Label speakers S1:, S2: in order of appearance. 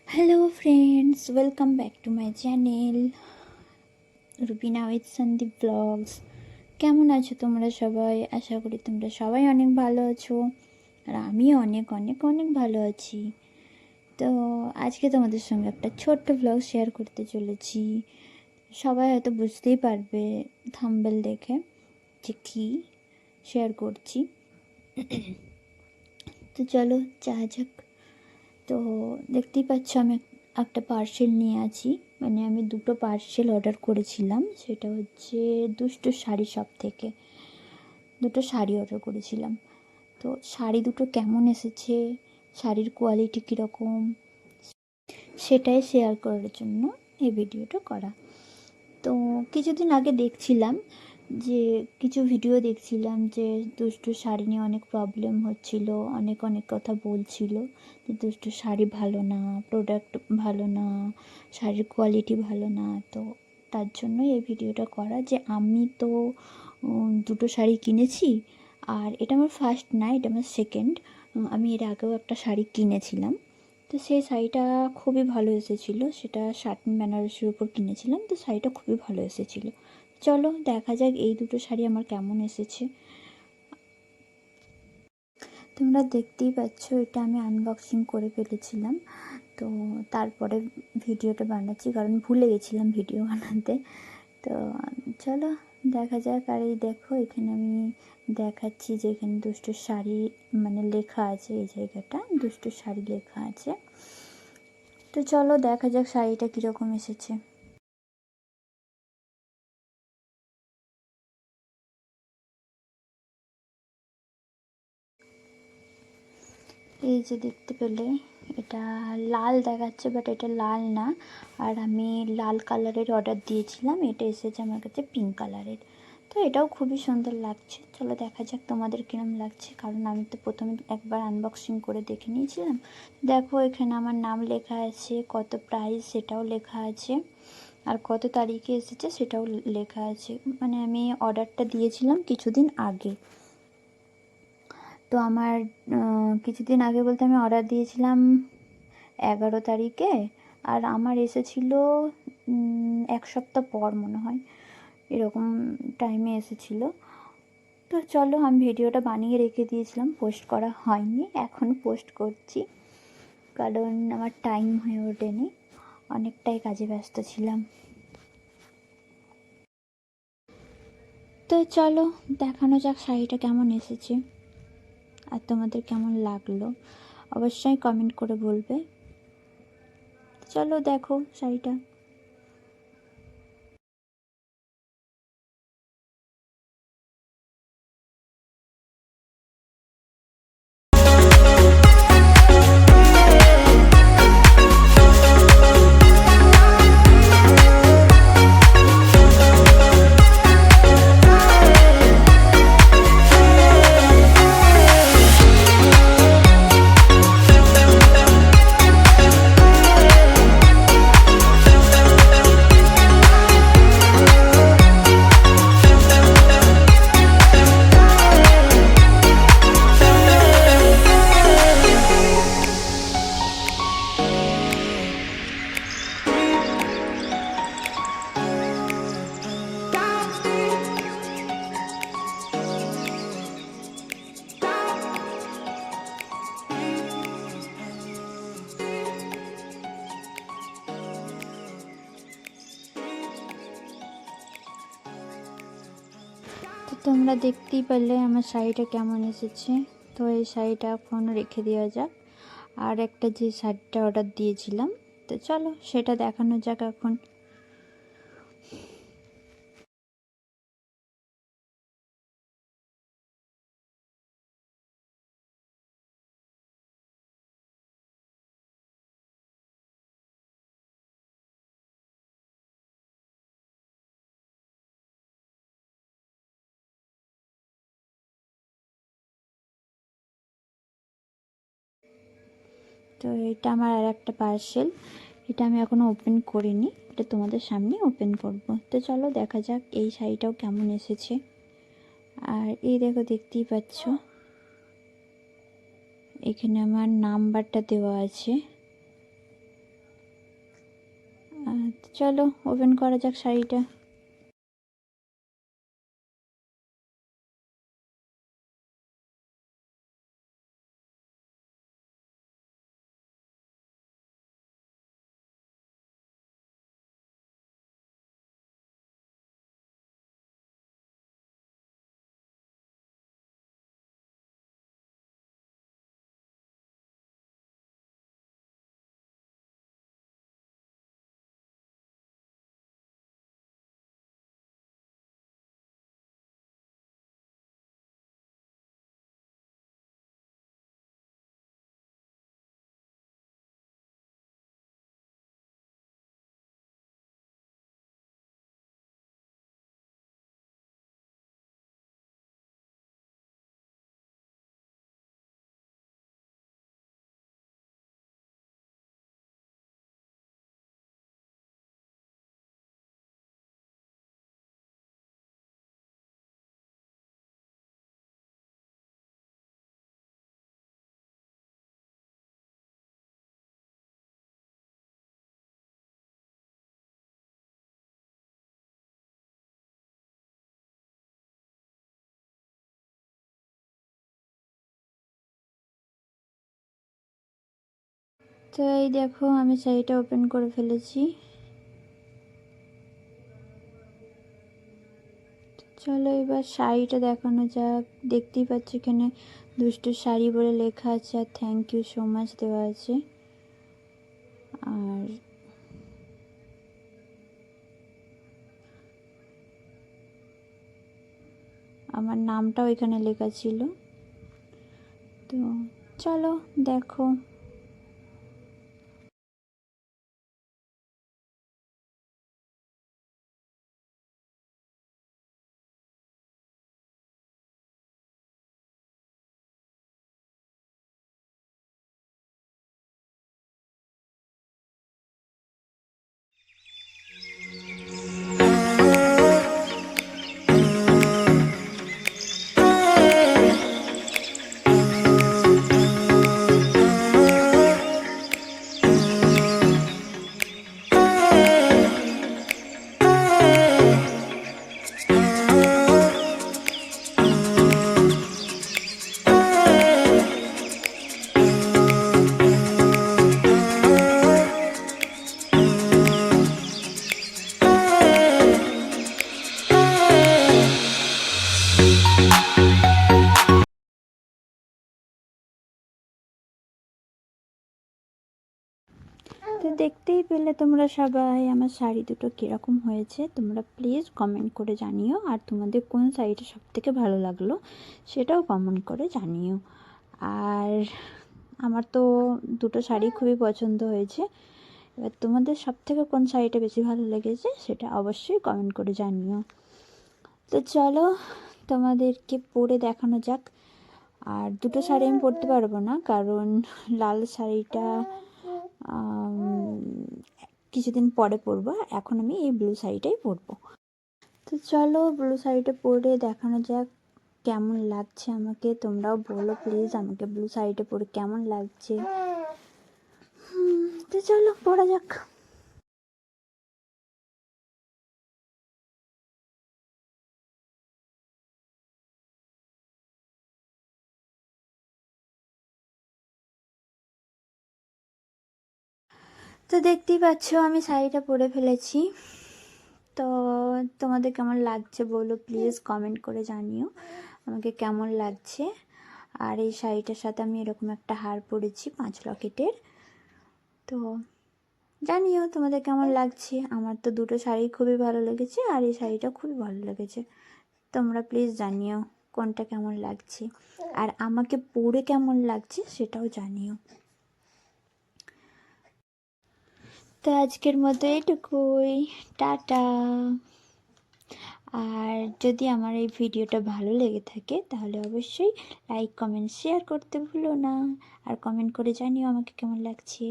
S1: Hello friends, welcome back to my channel Rubina with Sandeep blogs. কেমন আছো তোমরা সবাই? আশা করি তোমরা সবাই অনেক ভালো আছো, আর আমিও অনেক অনেক অনেক ভালো আছি। তো আজকে তোমাদের সঙ্গে একটা ছোট্ট ব্লগ শেয়ার করতে চলেছি। সবাই হয়তো বুঝতেই পারবে থাম্বনেল দেখে যে কী শেয়ার করছি। তো চলো যাওয়া যাক। তো দেখতেই পাচ্ছ আমি একটা পার্সেল নিয়ে আছি, মানে আমি দুটো পার্সেল অর্ডার করেছিলাম। সেটা হচ্ছে দুষ্টু শাড়ি শপ থেকে দুটো শাড়ি অর্ডার করেছিলাম। তো শাড়ি দুটো কেমন এসেছে, শাড়ির কোয়ালিটি কীরকম, সেটাই শেয়ার করার জন্য এই ভিডিওটা করা। তো কিছুদিন আগে দেখছিলাম যে কিছু ভিডিও দেখছিলাম যে দুষ্টু শাড়ি নিয়ে অনেক প্রবলেম হচ্ছিল, অনেক অনেক কথা বলছিল যে দুষ্টু শাড়ি ভালো না, প্রোডাক্ট ভালো না, শাড়ির কোয়ালিটি ভালো না। তো তার জন্য এই ভিডিওটা করা যে আমি তো দুটো শাড়ি কিনেছি, আর এটা আমার ফার্স্ট না, এটা আমার সেকেন্ড। আমি এর আগেও একটা শাড়ি কিনেছিলাম। তো সেই শাড়িটা খুবই ভালো এসেছিলো, সেটা সাটিন বেনারসির উপর কিনেছিলাম। তো শাড়িটা খুবই ভালো এসেছিলো। চলো দেখা যাক এই দুটো শাড়ি আমার কেমন এসেছে। তোমরা দেখতেই পাচ্ছ এটা আমি আনবক্সিং করে ফেলেছিলাম। তো তারপরে ভিডিওটা বানাচ্ছি, কারণ ভুলে গেছিলাম ভিডিও বানাতে। তো চলো দেখা যাক। আর এই দেখো এখানে আমি দেখাচ্ছি যে এখানে দুষ্টু শাড়ি মানে লেখা আছে, এই জায়গাটা দুষ্টু শাড়ি লেখা আছে। তো চলো দেখা যাক শাড়িটা কীরকম এসেছে। এই যে দেখতে পেলে এটা লাল দেখাচ্ছে, বাট এটা লাল না। আর আমি লাল কালারের অর্ডার দিয়েছিলাম, এটা এসেছে আমার কাছে পিঙ্ক কালারের। তো এটাও খুবই সুন্দর লাগছে। চলো দেখা যাক তোমাদের কিরম লাগছে, কারণ আমি তো প্রথমে একবার আনবক্সিং করে দেখে নিয়েছিলাম। দেখো এখানে আমার নাম লেখা আছে, কত প্রাইস সেটাও লেখা আছে, আর কত তারিখে এসেছে সেটাও লেখা আছে। মানে আমি অর্ডারটা দিয়েছিলাম কিছুদিন আগে। তো আমার কিছুদিন আগে বলতে আমি অর্ডার দিয়েছিলাম 11 তারিখে, আর আমার এসেছিলো 1 সপ্তাহ পর মনে হয়, এরকম টাইমে এসেছিলো। তো চলো আমি ভিডিওটা বানিয়ে রেখে দিয়েছিলাম, পোস্ট করা হয়নি, এখন পোস্ট করছি কারণ আমার টাইম হয়ে ওঠেনি, অনেকটাই কাজে ব্যস্ত ছিলাম। তো চলো দেখানো যাক শাড়িটা কেমন এসেছে, আর তোমাদের কেমন লাগলো অবশ্যই কমেন্ট করে বলবে। চলো দেখো শাড়িটা। তো তোমরা দেখতেই পারলে আমার শাড়িটা কেমন এসেছে। তো এই শাড়িটা এখন রেখে দেওয়া যাক, আর একটা যে শাড়িটা অর্ডার দিয়েছিলাম, তো চলো সেটা দেখানো যাক এখন। তো এটা আমার আর একটা পার্সেল, এটা আমি এখনও ওপেন করিনি, এটা তোমাদের সামনে ওপেন করব। তো চলো দেখা যাক এই শাড়িটাও কেমন এসেছে। আর এই দেখো দেখতেই পাচ্ছ এখানে আমার নাম্বারটা দেওয়া আছে। চলো ওপেন করা যাক শাড়িটা। তো এই দেখো আমি শাড়িটা ওপেন করে ফেলেছি। চলো এবার শাড়িটা দেখানো যাক। দেখতেই পাচ্ছ এখানে দুষ্টু শাড়ি বলে লেখা আছে আর থ্যাংক ইউ সো মাচ দেওয়া আছে। আর আমার নামটাও এখানে লেখা ছিল। তো চলো দেখো। তো দেখতেই পেলে তোমরা সবাই আমার শাড়ি দুটো কীরকম হয়েছে। তোমরা প্লিজ কমেন্ট করে জানিও, আর তোমাদের কোন শাড়িটা সবথেকে ভালো লাগলো সেটাও কমেন্ট করে জানিও। আর আমার তো দুটো শাড়ি খুবই পছন্দ হয়েছে। এবার তোমাদের সবথেকে কোন শাড়িটা বেশি ভালো লেগেছে সেটা অবশ্যই কমেন্ট করে জানিও। তো চলো তোমাদেরকে পরে দেখানো যাক। আর দুটো শাড়ি আমি পরতে পারবো না, কারণ লাল শাড়িটা কিছুদিন পরে পরবো। এখন আমি এই ব্লু শাড়িটাই পরবো। তো চলো ব্লু শাড়িটা পরে দেখানো যাক কেমন লাগছে আমাকে। তোমরাও বলো প্লিজ আমাকে ব্লু শাড়িটা পরে কেমন লাগছে। তো চলো পরা যাক। তো দেখতেই পাচ্ছ আমি শাড়িটা পরে ফেলেছি। তো তোমাদের কেমন লাগছে বলো প্লিজ কমেন্ট করে জানিও আমাকে কেমন লাগছে। আর এই শাড়িটার সাথে আমি এরকম একটা হার পরেছি 5 লকেটের। তো জানিও তোমাদের কেমন লাগছে। আমার তো দুটো শাড়ি খুবই ভালো লেগেছে, আর এই শাড়িটা খুবই ভালো লেগেছে। তোমরা প্লিজ জানিও কোনটা কেমন লাগছে, আর আমাকে পরে কেমন লাগছে সেটাও জানিও। তো আজকের মতো এটুকুই, টাটা। আর যদি আমার এই ভিডিওটা ভালো লেগে থাকে তাহলে অবশ্যই লাইক কমেন্ট শেয়ার করতে ভুলো না, আর কমেন্ট করে জানিও আমাকে কেমন লাগছে।